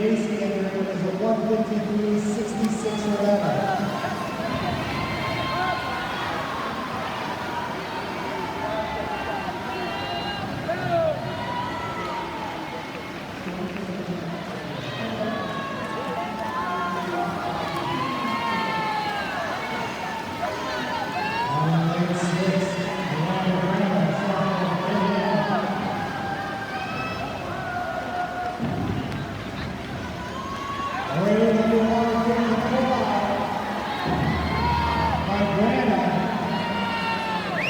AC entry is a 153.66.11.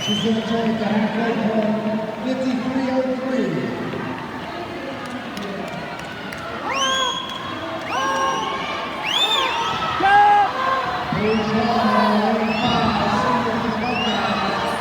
She's going to turn it to halfway point, 53.03. Paige Hall, lane 5, senior for the Buckeyes.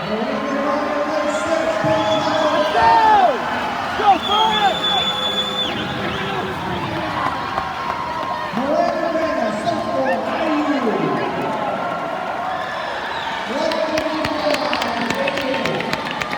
All right.